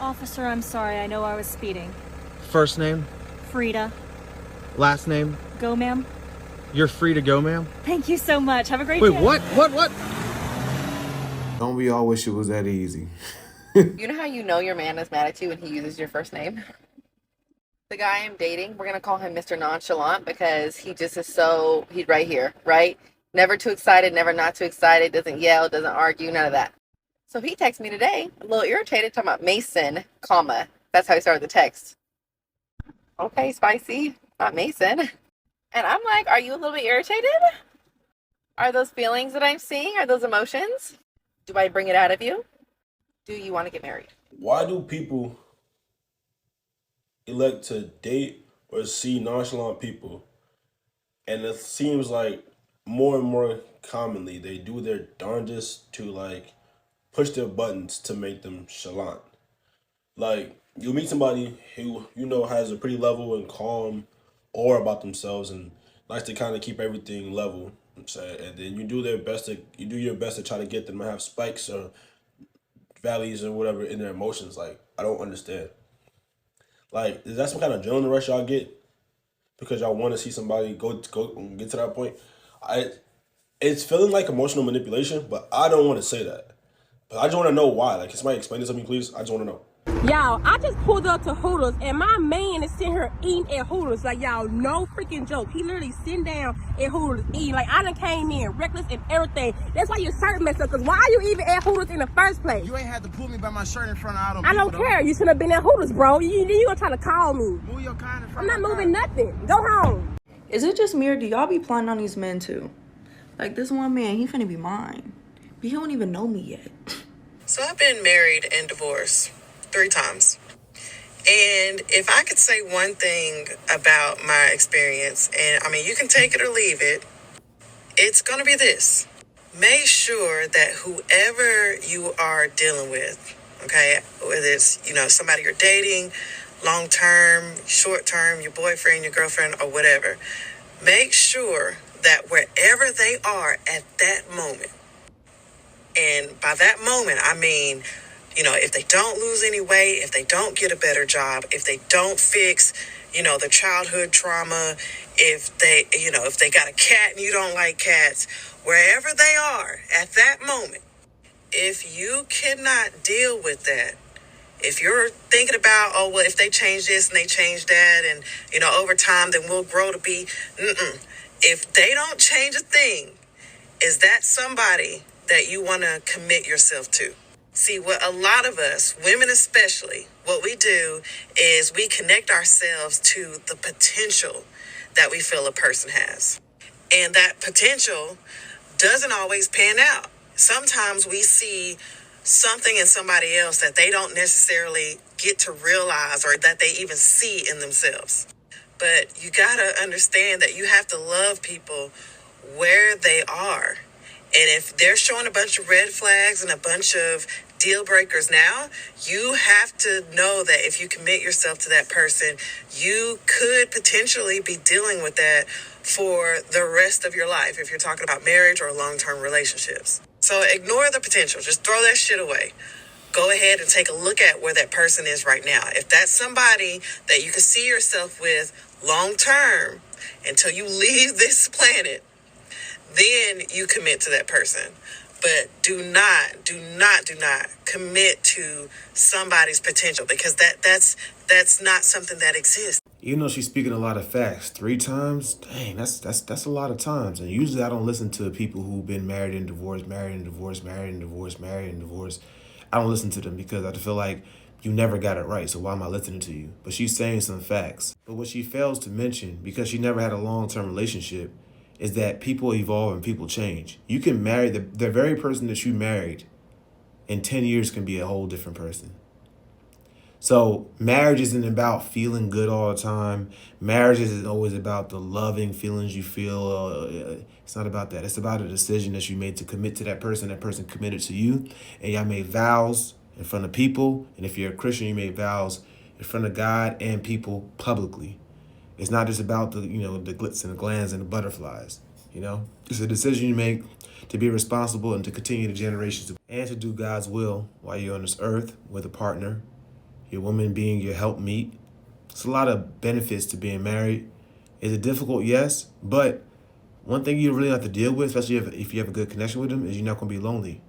Officer, I'm sorry. I know I was speeding. First name? Frida. Last name? Go, ma'am. You're free to go, ma'am. Thank you so much. Have a great Wait, day. what? Don't we all wish it was that easy? You know how you know your man is mad at you when he uses your first name? The guy I'm dating, we're going to call him Mr. Nonchalant because he just is so, he's right here, right? Never too excited, never not too excited, doesn't yell, doesn't argue, none of that. So he texted me today, a little irritated, talking about Mason, comma. That's how he started the text. Okay, spicy, not Mason. And I'm like, are you a little bit irritated? Are those feelings that I'm seeing? Are those emotions? Do I bring it out of you? Do you want to get married? Why do people elect to date or see nonchalant people? And it seems like more and more commonly they do their darndest to like push their buttons to make them chalant. Like you meet somebody who has a pretty level and calm aura about themselves and likes to kind of keep everything level. And then you do your best to try to get them to have spikes or valleys or whatever in their emotions. Like I don't understand. Like is that some kind of adrenaline rush y'all get because y'all want to see somebody go get to that point? It's feeling like emotional manipulation, but I don't want to say that. But I just want to know why. Like, can somebody explain this to me, please? I just want to know. Y'all, I just pulled up to Hooters and my man is sitting here eating at Hooters. Like, y'all, no freaking joke. He literally sitting down at Hooters eating. Like, I done came in reckless and everything. That's why your shirt messed up. Because why are you even at Hooters in the first place? You ain't had to pull me by my shirt in front of all them I don't people, care. Though. You shouldn't have been at Hooters, bro. You gonna try to call me. Move your kind in front I'm not of my moving car. nothing. Go home. Is it just me or do y'all be plotting on these men too? Like this one man, he finna be mine. But he don't even know me yet. So I've been married and divorced 3 times. And if I could say one thing about my experience, and I mean, you can take it or leave it, it's going to be this. Make sure that whoever you are dealing with, okay, whether it's, somebody you're dating, long term, short term, your boyfriend, your girlfriend, or whatever, make sure that wherever they are at that moment, and by that moment, I mean, if they don't lose any weight, if they don't get a better job, if they don't fix, the childhood trauma, if they got a cat and you don't like cats, wherever they are at that moment, if you cannot deal with that, if you're thinking about, oh, well, if they change this and they change that and, over time, then we'll grow to be, if they don't change a thing, is that somebody that you want to commit yourself to? See, what a lot of us, women especially, what we do is we connect ourselves to the potential that we feel a person has. And that potential doesn't always pan out. Sometimes we see something in somebody else that they don't necessarily get to realize or that they even see in themselves. But you gotta understand that you have to love people where they are. And if they're showing a bunch of red flags and a bunch of deal breakers now, you have to know that if you commit yourself to that person, you could potentially be dealing with that for the rest of your life if you're talking about marriage or long-term relationships. So ignore the potential. Just throw that shit away. Go ahead and take a look at where that person is right now. If that's somebody that you can see yourself with long-term until you leave this planet, then you commit to that person. But do not commit to somebody's potential because that's not something that exists. Even though she's speaking a lot of facts, 3 times, dang, that's a lot of times. And usually I don't listen to people who've been married and divorced, married and divorced, married and divorced, married and divorced. I don't listen to them because I feel like you never got it right, so why am I listening to you? But she's saying some facts. But what she fails to mention, because she never had a long-term relationship, is that people evolve and people change. You can marry the very person that you married in 10 years can be a whole different person. So marriage isn't about feeling good all the time. Marriage isn't always about the loving feelings you feel. It's not about that. It's about a decision that you made to commit to that person committed to you. And y'all made vows in front of people. And if you're a Christian, you made vows in front of God and people publicly. It's not just about the glitz and the glands and the butterflies. It's a decision you make to be responsible and to continue the generations and to do God's will while you're on this earth with a partner your woman being your helpmeet. It's a lot of benefits to being married. Is it difficult? Yes. But one thing you really have to deal with, especially if you have a good connection with them, is you're not going to be lonely.